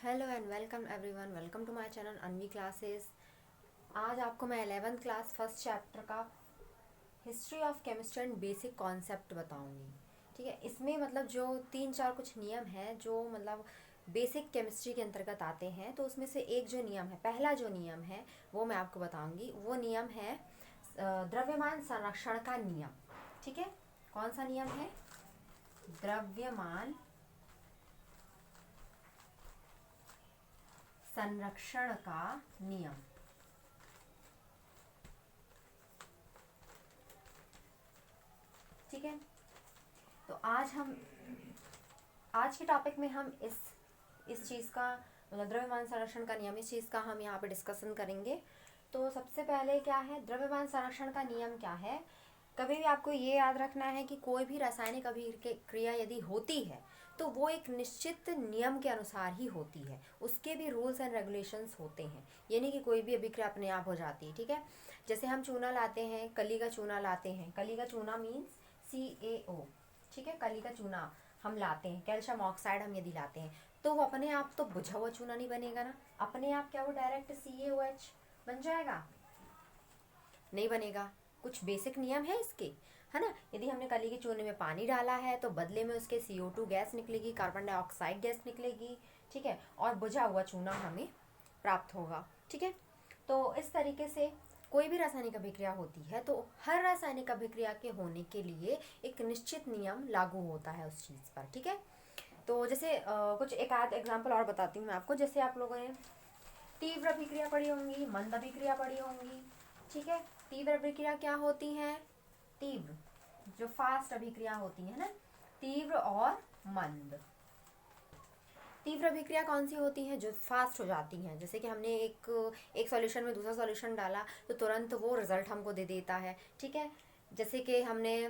Hello and welcome everyone, welcome to my channel Anvi classes. आज आपको मैं 11th क्लास फर्स्ट चैप्टर का history of chemistry and basic concept बताऊंगी। ठीक है, इसमें मतलब जो तीन चार कुछ नियम हैं जो मतलब बेसिक केमिस्ट्री के अंतर्गत आते हैं, तो उसमें से एक जो नियम है, पहला जो नियम है वो मैं आपको बताऊंगी। वो नियम है द्रव्यमान संरक्षण का नियम। ठीक है, कौन सा नियम है? द्रव्यमान संरक्षण का नियम। ठीक है, तो आज के टॉपिक में हम इस चीज़ का मतलब द्रव्यमान संरक्षण का नियम, इस चीज़ का हम यहाँ पे डिस्कशन करेंगे। तो सबसे पहले क्या है द्रव्यमान संरक्षण का नियम? क्या है? कभी भी आपको ये याद रखना है कि कोई भी रासायनिक अभिक्रिया यदि होती है तो वो एक निश्चित नियम के अनुसार ही होती है, उसके भी रूल्स एंड रेगुलेशंस होते हैं। ये नहीं कि कोई भी अभिक्रिया अपने आप हो जाती है। ठीक है, जैसे हम चूना लाते हैं, कली का चूना लाते हैं। कली का चूना मीन्स CaO। ठीक है, कली का चूना हम लाते हैं, कैल्शियम ऑक्साइड हम यदि लाते हैं तो वो अपने आप तो बुझा हुआ चूना नहीं बनेगा ना। अपने आप क्या वो डायरेक्ट CaOH बन जाएगा? नहीं बनेगा। कुछ बेसिक नियम है इसके, है ना। यदि हमने कली के चूने में पानी डाला है तो बदले में उसके CO2 गैस निकलेगी, कार्बन डाइऑक्साइड गैस निकलेगी। ठीक है, और बुझा हुआ चूना हमें प्राप्त होगा। ठीक है, तो इस तरीके से कोई भी रासायनिक अभिक्रिया होती है तो हर रासायनिक अभिक्रिया के होने के लिए एक निश्चित नियम लागू होता है उस चीज़ पर। ठीक है, तो जैसे कुछ एक आध एग्जाम्पल और बताती हूँ मैं आपको। जैसे आप लोगों ने तीव्र अभिक्रिया पढ़ी होंगी, मंद अभिक्रिया पढ़ी होंगी। ठीक है, तीव्र अभिक्रिया क्या होती है? तीव्र जो फास्ट अभिक्रिया होती है ना, तीव्र और मंद। तीव्र अभिक्रिया कौन सी होती है? जो फास्ट हो जाती हैं। जैसे कि हमने एक सॉल्यूशन में दूसरा सॉल्यूशन डाला तो तुरंत वो रिजल्ट हमको दे देता है। ठीक है, जैसे कि हमने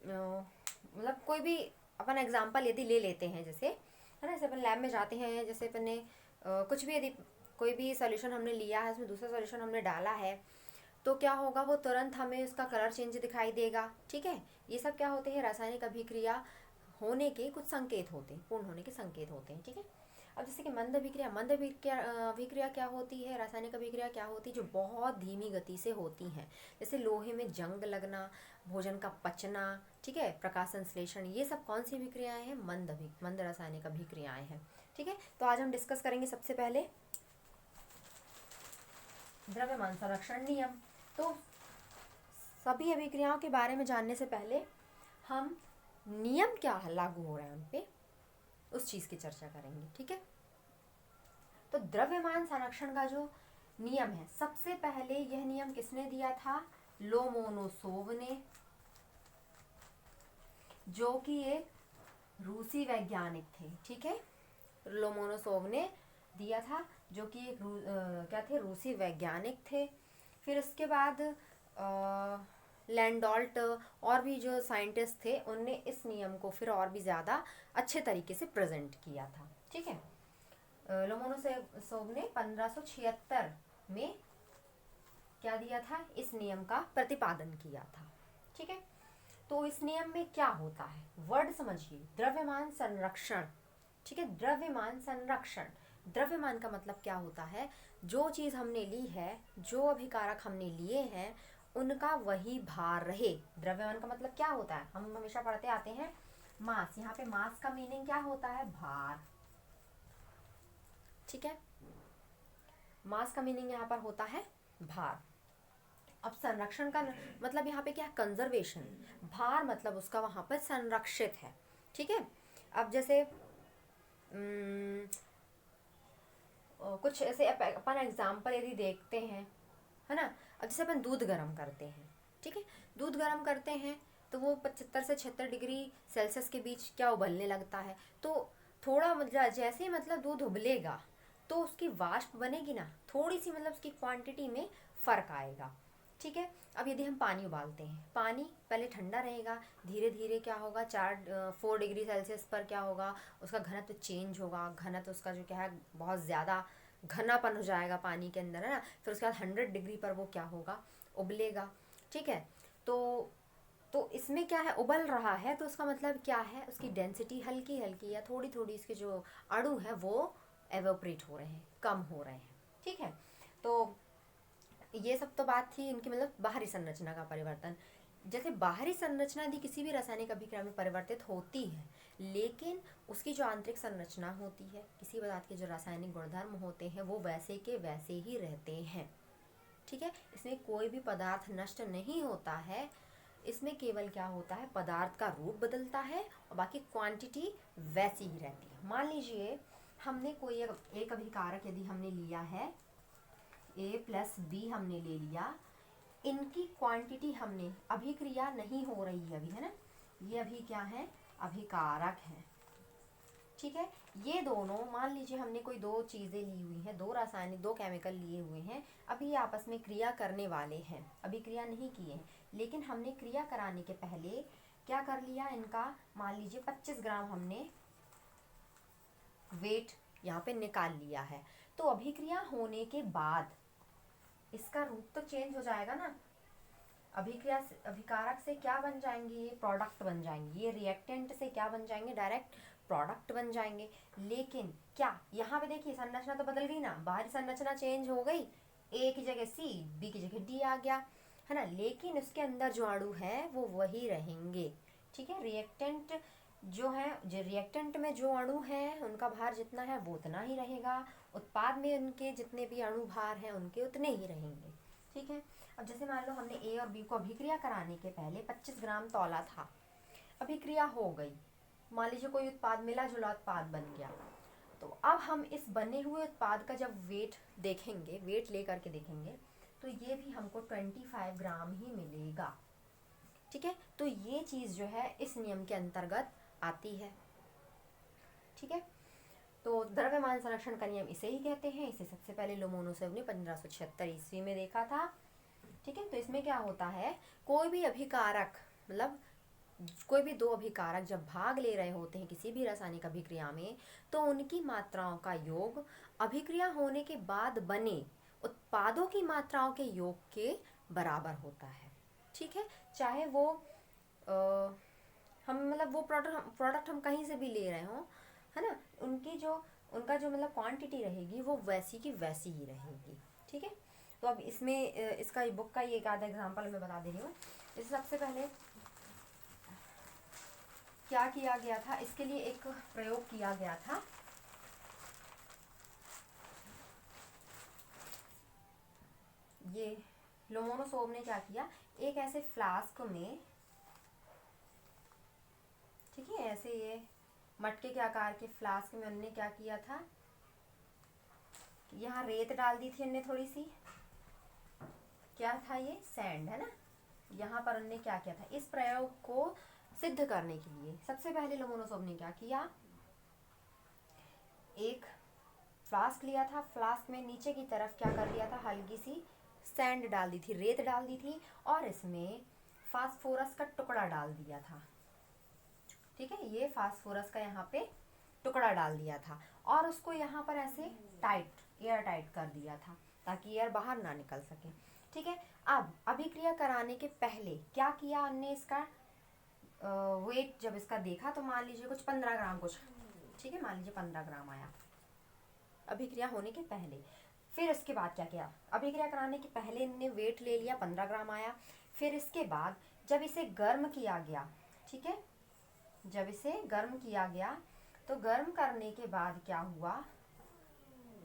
मतलब कोई भी अपन एग्जांपल यदि ले लेते हैं, जैसे है ना, जैसे अपन लैब में जाते हैं, जैसे अपन ने कुछ भी यदि कोई भी सॉल्यूशन हमने लिया है, उसमें दूसरा सॉल्यूशन हमने डाला है तो क्या होगा, वो तुरंत हमें उसका कलर चेंज दिखाई देगा। ठीक है, ये सब क्या होते हैं? रासायनिक अभिक्रिया होने के कुछ संकेत होते हैं, पूर्ण होने के संकेत होते हैं। ठीक है, अब जैसे कि मंद अभिक्रिया क्या होती है? रासायनिक अभिक्रिया क्या होती है? जो बहुत धीमी गति से होती हैं, जैसे लोहे में जंग लगना, भोजन का पचना। ठीक है, प्रकाश संश्लेषण, ये सब कौन सी अभिक्रियाएं हैं? मंद रासायनिक अभिक्रियाएं हैं। ठीक है, तो आज हम डिस्कस करेंगे सबसे पहले द्रव्यमान संरक्षण नियम। तो सभी अभिक्रियाओं के बारे में जानने से पहले हम नियम क्या लागू हो रहा है उन पे, उस चीज़ की चर्चा करेंगे। ठीक है, तो द्रव्यमान संरक्षण का जो नियम है, सबसे पहले यह नियम किसने दिया था? लोमोनोसोव ने, जो कि एक रूसी वैज्ञानिक थे। ठीक है, लोमोनोसोव ने दिया था, जो कि एक क्या थे? रूसी वैज्ञानिक थे। फिर उसके बाद लैंडोल्ट और भी जो साइंटिस्ट थे, उनने इस नियम को फिर और भी ज़्यादा अच्छे तरीके से प्रेजेंट किया था। ठीक है, लोमोनोसोव ने 1576 में क्या दिया था? इस नियम का प्रतिपादन किया था। ठीक है, तो इस नियम में क्या होता है? वर्ड समझिए, द्रव्यमान संरक्षण। ठीक है, द्रव्यमान संरक्षण, द्रव्यमान का मतलब क्या होता है? जो चीज़ हमने ली है, जो अभिकारक हमने लिए हैं, उनका वही भार रहे। द्रव्यमान का मतलब क्या होता है? हम हमेशा पढ़ते आते हैं मास। यहाँ पे मास का मीनिंग क्या होता है? भार। ठीक है, मास का मीनिंग यहाँ पर होता है भार। अब संरक्षण का मतलब यहाँ पे क्या? कंजर्वेशन। भार मतलब उसका वहाँ पर संरक्षित है। ठीक है, अब जैसे कुछ ऐसे अपन एग्जाम्पल यदि देखते हैं, है ना। अब जैसे अपन दूध गर्म करते हैं, ठीक है, दूध गर्म करते हैं तो वो 75 से 76 डिग्री सेल्सियस के बीच क्या उबलने लगता है। तो थोड़ा मतलब जैसे मतलब दूध उबलेगा तो उसकी वाष्प बनेगी ना, थोड़ी सी मतलब उसकी क्वांटिटी में फ़र्क आएगा। ठीक है, अब यदि हम पानी उबालते हैं, पानी पहले ठंडा रहेगा, धीरे धीरे क्या होगा, 4 डिग्री सेल्सियस पर क्या होगा, उसका घनत्व चेंज होगा। घनत्व उसका जो क्या है, बहुत ज़्यादा घनापन हो जाएगा पानी के अंदर, है ना। फिर उसके बाद 100 डिग्री पर वो क्या होगा, उबलेगा। ठीक है, तो तो इसमें क्या है, उबल रहा है, तो उसका मतलब क्या है, उसकी डेंसिटी हल्की हल्की या थोड़ी थोड़ी इसके जो अणु है वो एवोपरेट हो रहे हैं, कम हो रहे हैं। ठीक है, तो ये सब तो बात थी इनकी मतलब बाहरी संरचना का परिवर्तन। जैसे बाहरी संरचना यदि किसी भी रासायनिक अभिक्रिया में परिवर्तित होती है, लेकिन उसकी जो आंतरिक संरचना होती है, किसी पदार्थ के जो रासायनिक गुणधर्म होते हैं वो वैसे के वैसे ही रहते हैं। ठीक है, इसमें कोई भी पदार्थ नष्ट नहीं होता है, इसमें केवल क्या होता है, पदार्थ का रूप बदलता है और बाकी क्वांटिटी वैसी ही रहती है। मान लीजिए हमने कोई एक अभिकारक यदि हमने लिया है, A+B हमने ले लिया, इनकी क्वांटिटी हमने, अभिक्रिया नहीं हो रही है अभी, है ना, ये अभी क्या है, अभिकारक है। ठीक है, ये दोनों मान लीजिए हमने कोई दो चीज़ें ली हुई हैं, दो रासायनिक, दो केमिकल लिए हुए हैं, अभी ये आपस में क्रिया करने वाले हैं, अभी क्रिया नहीं किए हैं, लेकिन हमने क्रिया कराने के पहले क्या कर लिया इनका, मान लीजिए 25 ग्राम हमने वेट यहाँ पे निकाल लिया है। तो अभिक्रिया होने के बाद इसका रूप तो चेंज हो जाएगा ना, अभिक्रिया से, अभिकारक से क्या बन जाएंगे, ये प्रोडक्ट बन जाएंगे, ये रिएक्टेंट से क्या बन जाएंगे, डायरेक्ट प्रोडक्ट बन जाएंगे। लेकिन क्या यहाँ पे देखिए संरचना तो बदल गई ना, बाहरी संरचना चेंज हो गई, ए की जगह सी, बी की जगह डी आ गया, है ना, लेकिन उसके अंदर जो अणु है वो वही रहेंगे। ठीक है, रिएक्टेंट जो है, जो रिएक्टेंट में जो अणु हैं उनका भार जितना है वो उतना ही रहेगा, उत्पाद में उनके जितने भी अणु भार हैं उनके उतने ही रहेंगे। ठीक है, अब जैसे मान लो हमने ए और बी को अभिक्रिया कराने के पहले 25 ग्राम तौला था, अभिक्रिया हो गई, मान लीजिए कोई उत्पाद, मिला जुला उत्पाद बन गया, तो अब हम इस बने हुए उत्पाद का जब वेट देखेंगे, वेट ले करके देखेंगे, तो ये भी हमको 25 ग्राम ही मिलेगा। ठीक है, तो ये चीज़ जो है इस नियम के अंतर्गत आती है। ठीक है, तो द्रव्यमान संरक्षण का नियम इसे ही कहते हैं। इसे सबसे पहले लोमोनोसेव ने 1576 ईस्वी में देखा था। ठीक है, तो इसमें क्या होता है, कोई भी अभिकारक, मतलब कोई भी दो अभिकारक जब भाग ले रहे होते हैं किसी भी रासायनिक अभिक्रिया में, तो उनकी मात्राओं का योग अभिक्रिया होने के बाद बने उत्पादों की मात्राओं के योग के बराबर होता है। ठीक है, चाहे वो हम मतलब वो प्रोडक्ट हम कहीं से भी ले रहे हों, है ना, उनकी जो, उनका जो मतलब क्वांटिटी रहेगी वो वैसी की वैसी ही रहेगी। ठीक है, तो अब इसमें इसका बुक का ये एक आधा एग्जांपल मैं बता दे रही हूँ। इस सबसे पहले क्या किया गया था, इसके लिए एक प्रयोग किया गया था। ये लोमोनोसोव ने क्या किया, एक ऐसे फ्लास्क में, ठीक है, ऐसे ये मटके के आकार के फ्लास्क में उन्होंने क्या किया था, यहाँ रेत डाल दी थी उन्होंने थोड़ी सी, क्या था ये, सैंड, है ना, यहाँ पर उन्होंने क्या किया था, इस प्रयोग को सिद्ध करने के लिए सबसे पहले लोमोनोसोव ने क्या किया, एक फ्लास्क लिया था, फ्लास्क में नीचे की तरफ क्या कर दिया था, हल्की सी सैंड डाल दी थी, रेत डाल दी थी, और इसमें फास्फोरस का टुकड़ा डाल दिया था। ठीक है, ये फास्फोरस का यहाँ पे टुकड़ा डाल दिया था, और उसको यहाँ पर ऐसे टाइट, एयर टाइट कर दिया था ताकि एयर बाहर ना निकल सके। ठीक है, अब अभिक्रिया कराने के पहले क्या किया हमने, इसका वेट जब इसका देखा तो मान लीजिए कुछ 15 ग्राम कुछ, ठीक है, मान लीजिए 15 ग्राम आया अभिक्रिया होने के पहले। फिर इसके बाद क्या किया, अभिक्रिया कराने के पहले इनने वेट ले लिया, 15 ग्राम आया। फिर इसके बाद जब इसे गर्म किया गया, ठीक है, जब इसे गर्म किया गया तो गर्म करने के बाद क्या हुआ,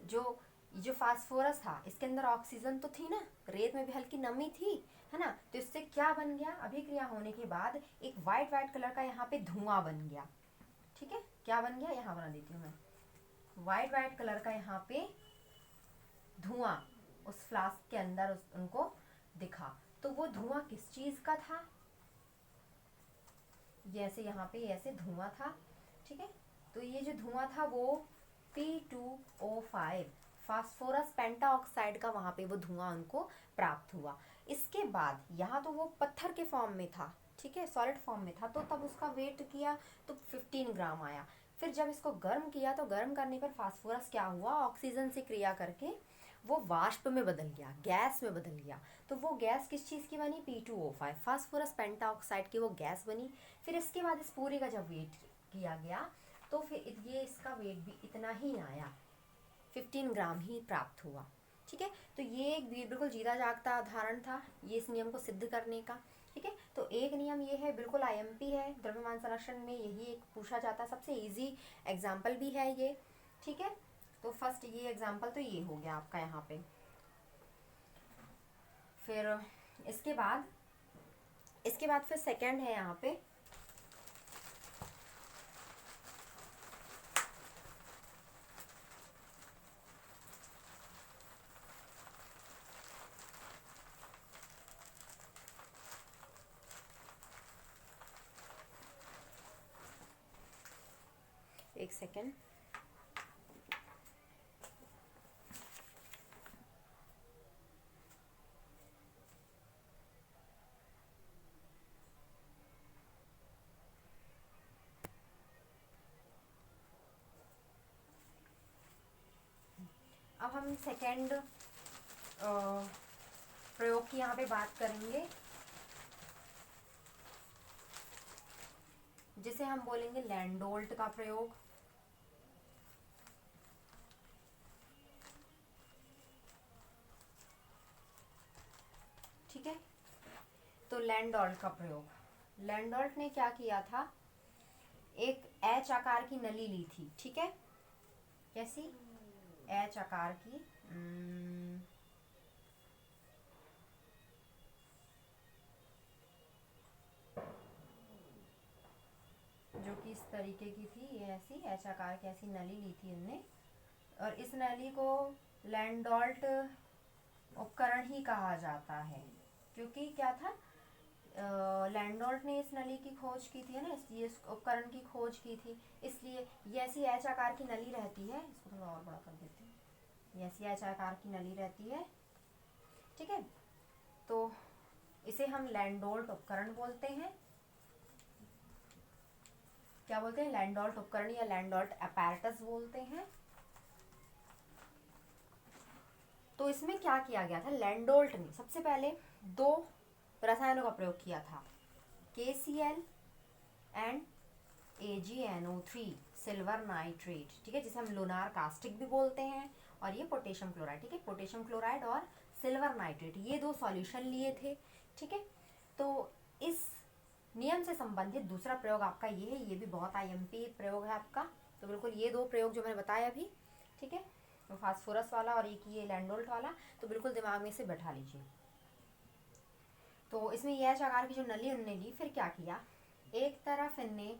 जो फास्फोरस था इसके अंदर ऑक्सीजन तो थी ना, रेत में भी हल्की नमी थी, है ना, तो इससे क्या बन गया, अभिक्रिया होने के बाद एक वाइट वाइट कलर का यहाँ पे धुआं बन गया। ठीक है, क्या बन गया, यहाँ बना देती हूँ मैं, वाइट वाइट कलर का यहाँ पे धुआं उस फ्लास्क के अंदर उनको दिखा। तो वो धुआं किस चीज का था, जैसे यहाँ पे ऐसे धुआं था। ठीक है, तो ये जो धुआं था वो P2O5 फास्फोरस पेंटाऑक्साइड का वहाँ पे वो धुआं उनको प्राप्त हुआ। इसके बाद यहाँ तो वो पत्थर के फॉर्म में था, ठीक है, सॉलिड फॉर्म में था, तो तब उसका वेट किया तो 15 ग्राम आया। फिर जब इसको गर्म किया तो गर्म करने पर फास्फोरस क्या हुआ, ऑक्सीजन से क्रिया करके वो वाष्प में बदल गया, गैस में बदल गया। तो वो गैस किस चीज़ की बनी? P2O5, फास्फोरस पेंटाऑक्साइड की वो गैस बनी। फिर इसके बाद इस पूरे का जब वेट किया गया तो फिर ये इसका वेट भी इतना ही आया, 15 ग्राम ही प्राप्त हुआ। ठीक है, तो ये एक बिल्कुल जीता जागता उदाहरण था ये इस नियम को सिद्ध करने का। ठीक है, तो एक नियम ये है, बिल्कुल आईएमपी है, द्रव्यमान संरक्षण में यही एक पूछा जाता है, सबसे इजी एग्जाम्पल भी है ये। ठीक है, तो फर्स्ट ये एग्जाम्पल तो ये हो गया आपका यहाँ पे। फिर इसके बाद फिर सेकंड है यहाँ पे, एक सेकंड। अब हम सेकंड प्रयोग की यहाँ पे बात करेंगे, जिसे हम बोलेंगे लैंडोल्ट का प्रयोग। ठीक है, तो लैंडोल्ट का प्रयोग, लैंडोल्ट ने क्या किया था, एक एच आकार की नली ली थी। ठीक है, कैसी? एच आकार की, जो कि इस तरीके की थी, ये ऐसी एच आकार की ऐसी नली ली थी इनने, और इस नली को लैंडोल्ट उपकरण ही कहा जाता है, क्योंकि क्या था, लैंडोल्ट ने इस नली की खोज की थी ना, इसलिए इस उपकरण की खोज की थी, इसलिए ये ऐसी एच आकार की नली रहती है, इसको थोड़ा और बड़ा कर देते हैं, ये ऐसी एच आकार की नली रहती है। ठीक है, तो इसे हम लैंडोल्ट उपकरण बोलते हैं। क्या बोलते हैं? लैंडोल्ट उपकरण या लैंडोल्ट अपैरेटस बोलते हैं। तो इसमें क्या किया गया था, लैंडोल्ट ने सबसे पहले 2 रसायनों का प्रयोग किया था, KCl and AgNO3 silver nitrate. ठीक है, जिसे हम लूनार कास्टिक भी बोलते हैं, और ये पोटेशियम क्लोराइड। ठीक है, पोटेशियम क्लोराइड और सिल्वर नाइट्रेट, ये 2 सॉल्यूशन लिए थे। ठीक है, तो इस नियम से संबंधित दूसरा प्रयोग आपका ये है, ये भी बहुत आईएमपी प्रयोग है आपका। तो बिल्कुल ये 2 प्रयोग जो मैंने बताया अभी, ठीक है, तो फास्फोरस वाला और एक ये लैंडोल्ट वाला, तो बिल्कुल दिमाग में से बैठा लीजिए। तो इसमें यह आकार की जो नली उन्होंने ली, फिर क्या किया, एक तरफ इनने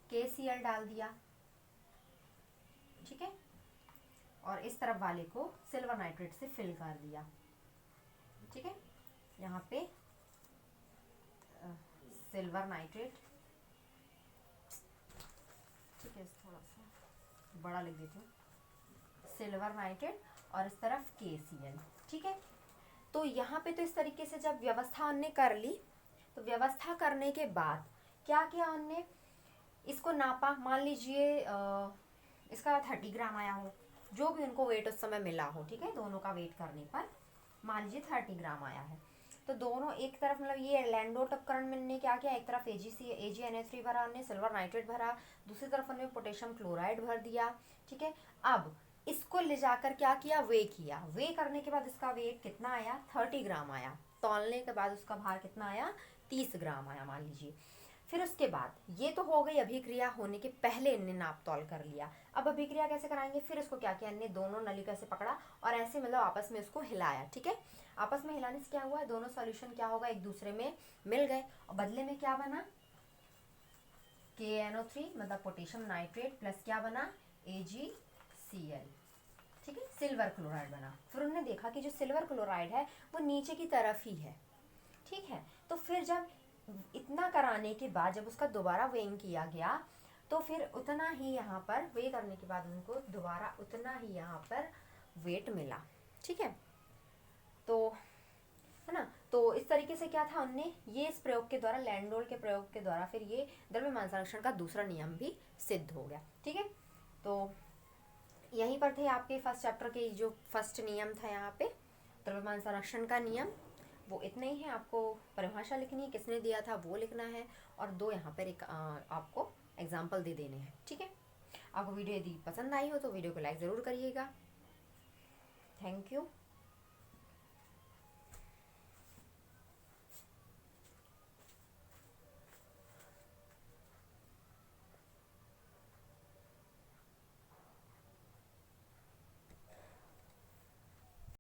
KCl डाल दिया। ठीक है, और इस तरफ वाले को सिल्वर नाइट्रेट से फिल कर दिया। ठीक है, यहाँ पे सिल्वर नाइट्रेट, ठीक है, थोड़ा सा बड़ा लिख देती हूँ, सिल्वर नाइट्रेट, और इस तरफ KCl। ठीक है, तो यहाँ पे तो इस तरीके से जब व्यवस्था उनने कर ली, तो व्यवस्था करने के बाद क्या किया उनने, इसको नापा, मान लीजिए इसका 30 ग्राम आया हो, जो भी उनको वेट उस समय मिला हो। ठीक है, दोनों का वेट करने पर मान लीजिए 30 ग्राम आया है, तो दोनों एक तरफ, मतलब ये लैंडोल्ट उपकरण में ने क्या किया, एक तरफ AgNO3 भरा हमने, सिल्वर नाइट्रेट भरा, दूसरी तरफ हमने पोटेशियम क्लोराइड भर दिया। ठीक है, अब इसको ले जाकर क्या किया, वे किया, वे करने के बाद इसका वेट कितना आया, 30 ग्राम आया, तौलने के बाद उसका भार कितना आया, 30 ग्राम आया मान लीजिए। फिर उसके बाद ये तो हो गई अभिक्रिया होने के पहले इनने नाप तौल कर लिया। अब अभिक्रिया कैसे कराएंगे, फिर इसको क्या किया, इनने दोनों नलिका से पकड़ा और ऐसे मतलब आपस में उसको हिलाया। ठीक है, आपस में हिलाने से क्या हुआ, दोनों सॉल्यूशन क्या होगा, एक दूसरे में मिल गए, और बदले में क्या बना, KNO3 मतलब पोटेशियम नाइट्रेट प्लस क्या बना, AgCl। ठीक है, सिल्वर क्लोराइड बना। फिर उन्होंने देखा कि जो सिल्वर क्लोराइड है वो नीचे की तरफ ही है। ठीक है, तो फिर जब इतना कराने के बाद जब उसका दोबारा वेइंग किया गया, तो फिर उतना ही यहाँ पर वे करने के बाद उनको दोबारा उतना ही यहाँ पर वेट मिला। ठीक है, तो है ना, तो इस तरीके से क्या था, उनने ये इस प्रयोग के द्वारा, लैंडोल्ट के प्रयोग के द्वारा, फिर ये द्रव्यमान संरक्षण का दूसरा नियम भी सिद्ध हो गया। ठीक है, तो यहीं पर थे आपके फर्स्ट चैप्टर के जो फर्स्ट नियम था यहाँ पे द्रव्यमान संरक्षण का नियम, वो इतने ही हैं। आपको परिभाषा लिखनी है, किसने दिया था वो लिखना है, और दो यहाँ पर एक आपको एग्जाम्पल दे देने हैं। ठीक है, आपको वीडियो यदि पसंद आई हो तो वीडियो को लाइक ज़रूर करिएगा। Thank you.